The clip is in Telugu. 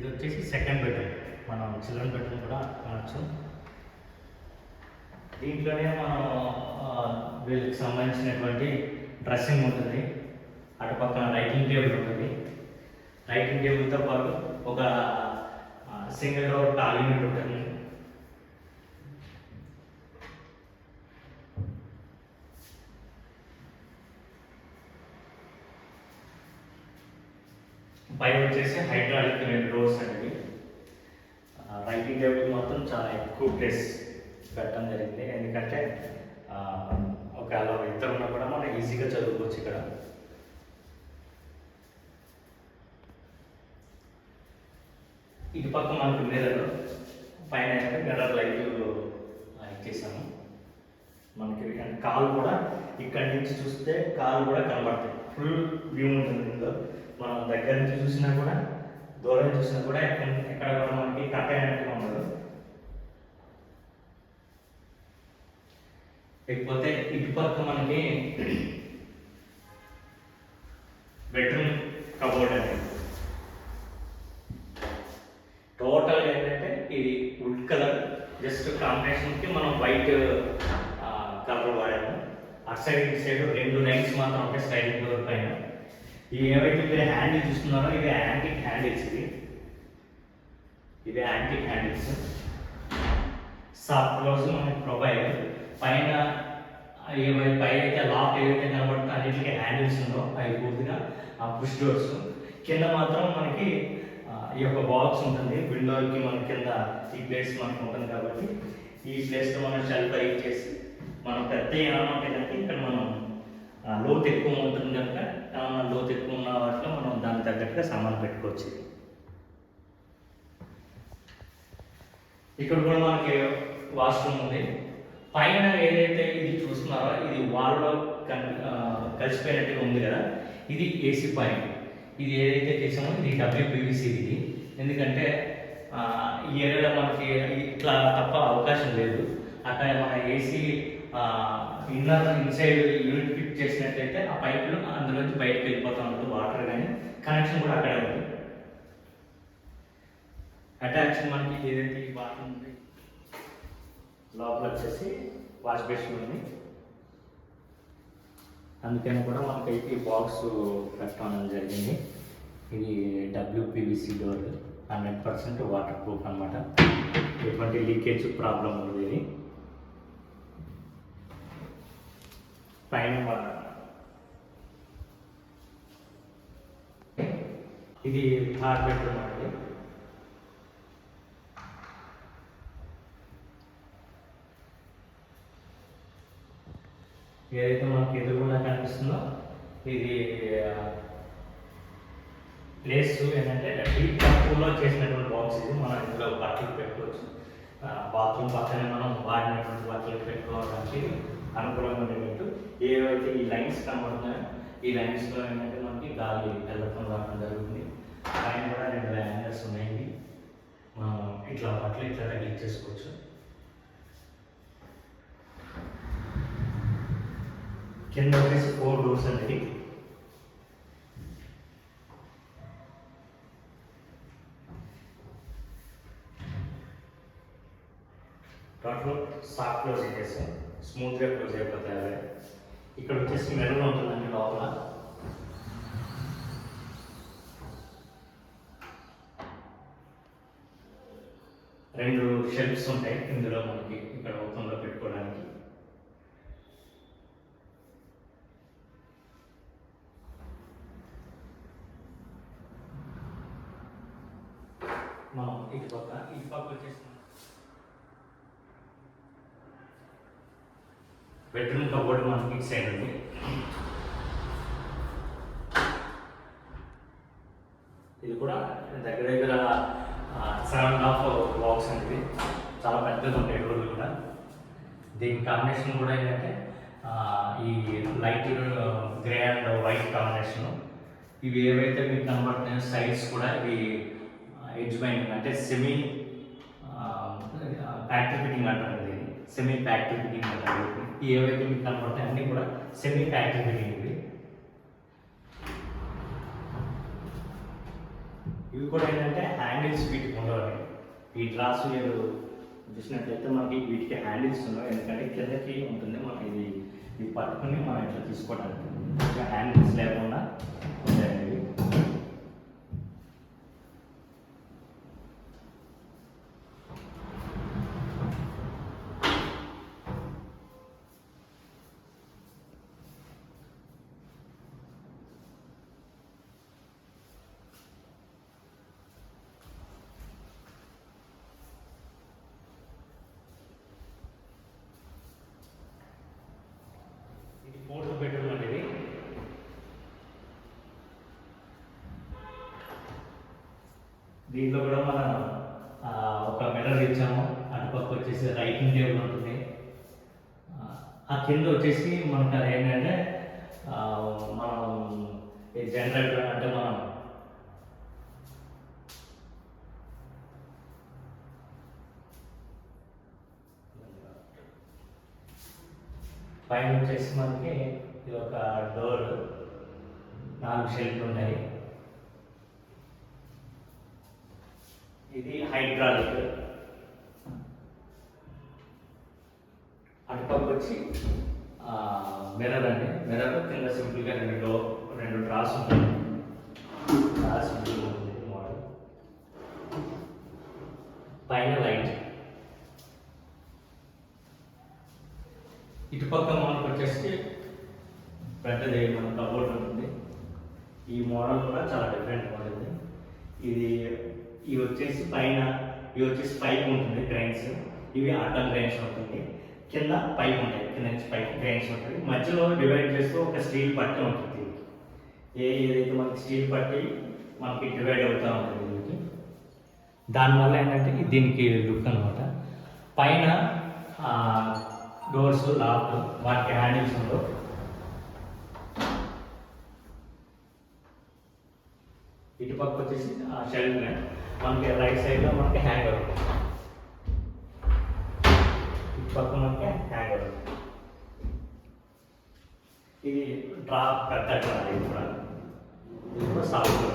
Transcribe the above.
ఇది వచ్చేసి సెకండ్ బెడ్రూమ్, మనం చిల్డ్రన్ బెడ్రూమ్ కూడా అనొచ్చు. దీంట్లోనే మనం వీళ్ళకి సంబంధించినటువంటి డ్రెస్సింగ్ ఉంటుంది, అటు పక్కన రైటింగ్ టేబుల్ ఉంటుంది. రైటింగ్ టేబుల్తో పాటు ఒక సింగిల్ డోర్ టాయిలెట్ ఉంటుంది. పై వచ్చేసి హైడ్రాలిక్ 2 డోర్స్ అనేవి. రైటింగ్ టేబుల్ మాత్రం చాలా ఎక్కువ ప్లేస్ పెట్టడం జరిగింది, ఎందుకంటే ఒకవేళ ఇద్దరు ఉన్నా కూడా మనం ఈజీగా చదువుకోవచ్చు ఇక్కడ. ఇటు పక్క మనకు మిర్రర్, పైన మిర్రర్ లైట్ ఇచ్చేసాము. మనకి కాలు కూడా ఇక్కడి నుంచి చూస్తే కాలు కూడా కనబడతాయి, ఫుల్ వ్యూ ఉంటుంది ఇందులో. మనం దగ్గర నుంచి చూసినా కూడా దూరం చూసినా కూడా ఎక్కడ కూడా మనకి కట్ అయినట్టుగా ఉండదు. లేకపోతే ఇటుపక్క మనకి బెడ్రూమ్ కబోర్డ్ అనేది టోటల్ ఏంటంటే ఇది వుడ్ కలర్, జస్ట్ కాంబినేషన్కి మనం వైట్ కలర్ వాడాము. అటు సైడ్ ఇటు సైడ్ 2 లైన్స్ మాత్రం ఉంటాయి స్లైడింగ్ డోర్ పైన. ఇవి ఏవైతే మీరు హ్యాండిల్ చూస్తున్నారో ఇవి యాంటిక్ హ్యాండిల్స్. ఇవి యాంటిక్ హ్యాండిల్స్. సాఫ్ట్ క్లోజ్ మనకి ప్రొవైడ్. పైన పై అయితే లాక్ ఏదైతే కనబడుతుందో అన్నింటికి హ్యాండిల్స్ ఉందో అవి పూర్తిగా పుష్ డోర్స్. కింద మాత్రం మనకి ఈ యొక్క బాక్స్ ఉంటుంది, విండోకి మన కింద ఈ ప్లేస్ మనకు ఉంటుంది కాబట్టి ఈ ప్లేస్లో మనం షెల్ఫ్ రైట్ చేసి మనం పెద్ద ఏమైనా ఉంటుందంటే ఇక్కడ మనం లోతు ఎక్కువ ఉంటుంది కనుక లోతు ఎక్కువ ఉన్న వాటిలో మనం దానికి తగ్గట్టుగా సామాన్ పెట్టుకోవచ్చు. ఇక్కడ కూడా మనకి వాష్రూమ్ ఉంది. పైన ఏదైతే ఇది చూస్తున్నారో ఇది వాల్లో కలిసిపోయినట్టుగా ఉంది కదా, ఇది ఏసీ పాయింట్. ఇది ఏదైతే చేసామో ఇది WPVC. ఇది ఎందుకంటే ఈ ఏరియాలో మనకి ఇట్లా తప్ప అవకాశం లేదు. అక్కడ మన ఏసీ ఇన్సైడ్ యూనిట్ ఫిట్ చేసినట్లయితే ఆ పైపులు అందులోంచి బయటకు వెళ్ళిపోతూ ఉంటుంది వాటర్, కానీ కనెక్షన్ కూడా అక్కడే ఉంది. అటాచ్ మనకి ఏదైతే ఈ బాత్రూమ్ ఉంది, లోపల వచ్చేసి వాష్ బేసిన్ ఉంది. అందుకని కూడా మనకి ఈ బాక్స్ పెట్టడం జరిగింది. ఇది WPVC డోర్, 100% వాటర్ ప్రూఫ్ అనమాట. ఎటువంటి లీకేజ్ ప్రాబ్లం ఉండదు. ఇది పైన ఇది థర్డ్ బెడ్రూమ్ అండి. ఏదైతే మనకి ఎదురుగుండా కనిపిస్తుందో ఇది ప్లేస్ ఏంటంటే డీప్ తక్కువలో చేసినటువంటి బాక్స్. ఇది మనం ఇందులో బట్టలు పెట్టుకోవచ్చు. బాత్రూమ్ పక్కనే మనం వాడినటువంటి బట్టలు పెట్టుకోవడానికి అనుకూలంగా ఉండేటట్టు ఏవైతే ఈ లైన్స్ కనబడుతున్నాయో ఈ లైన్స్లో ఏంటంటే మనకి గాలి వెళ్ళటం రావడం జరుగుతుంది. పైన కూడా 2 హ్యాంగర్స్ ఉన్నాయి, మనం ఇట్లా బట్టలు ఇట్లా తగిలింగ్ చేసుకోవచ్చు. కింద వచ్చేసి 4 డోర్స్ అనేది. టోటల్ సాఫ్ట్ క్లోజ్ చేస్తాం, స్మూత్గా క్లోజ్ అయిపోతాయి. ఇక్కడ వచ్చేసి మిర్రర్ ఉంటుందండి లోపల. రెండు షెల్ఫ్స్ ఉంటాయి ఇందులో మనకి ఇక్కడ ఓపెన్లో పెట్టుకోవడానికి. మనం ఇటు పక్క వచ్చేసి బెడ్రూమ్ కబోర్డ్ మనకి ఇటు సైడ్ ఉంది. ఇది కూడా దగ్గర 7.5 బాక్స్ అనేది, చాలా పెద్దగా ఉంటాయి డోర్లు కూడా. దీని కాంబినేషన్ కూడా ఏంటంటే ఈ light grey and white combination. ఇవి ఏవైతే మీకు కనబడుతున్నాయో సైడ్స్ కూడా ఇవి ఎడ్జ్ బైండింగ్ అంటే సెమీ ఫ్యాక్టరీ ఫిట్టింగ్ అంటారు. ఇది సెమీ ఫ్యాక్టరీ ఫిట్టింగ్ అంటారు. ఏవైతే మీకు కనబడతాయి అన్నీ కూడా సెమీ ఫ్యాక్టరీ ఫిట్టింగ్. ఇది ఇవి కూడా ఏంటంటే హ్యాండిల్స్ వీటికి ఉండవు. ఈ డ్రాస్ మీరు చూసినట్లయితే మనకి వీటికి హ్యాండిల్స్ ఉండవు, ఎందుకంటే కిందకి ఉంటుంది. మనం ఇది పట్టుకుని మనం ఇట్లా తీసుకోవడానికి హ్యాండిల్స్ లేకుండా ఉంటాయండి ఇవి. ఇది 4th బెడ్రూమ్ అండి. ఇది దీంట్లో కూడా మనం ఒక మిర్రర్ ఇచ్చాము. అటుపక్క వచ్చేసి రైటింగ్ టేబుల్ ఉంటుంది. ఆ కింద వచ్చేసి మనకు అది ఏంటంటే మనం జనరేటర్ అంటే మనం పైన వచ్చేసి మనకి ఇది ఒక డోర్, 4 షెల్ఫ్లు ఉన్నాయి. ఇది హైడ్రాలిక్. అటుపక్క వచ్చి మిర్రర్ అండి. మిర్రర్ కింద సింపుల్గా రెండు డ్రాస్ ఉంటాయి. డ్రాస్ ఉంటుంది మోడల్. పైన లైట్. ఇటుపక్క మనకు వచ్చేసి పెద్దది మన కబోర్డ్ ఉంటుంది. ఈ మోడల్ కూడా చాలా డిఫరెంట్ మోడల్. ఇవి వచ్చేసి ఇవి వచ్చేసి పైప్ ఉంటుంది గ్రైన్స్. ఇవి అడ్డం గ్రైన్స్ ఉంటుంది. కింద పైప్ ఉంటాయి, కింద నుంచి పైప్ గ్రైన్స్ ఉంటుంది. మధ్యలో డివైడ్ చేస్తూ ఒక స్టీల్ పట్టి ఉంటుంది. ఏదైతే మనకి స్టీల్ పట్టి మనకి డివైడ్ అవుతూ ఉంటుంది దీనికి. దానివల్ల ఏంటంటే దీనికి లుక్ అనమాట. పైన డోర్స్ లాక్, వాటికి హ్యాండిల్స్ ఉండవు. ఇటుపక్క వచ్చేసి షెల్ఫ్ మనకి రైట్ సైడ్లో మనకి హ్యాంగర్ ఉంటుంది. ఇటుపక్క మనకి హ్యాంగర్ ఉంటుంది. ఇది డ్రా పెద్ద డ్రా. ఇది కూడా సాఫ్ట్.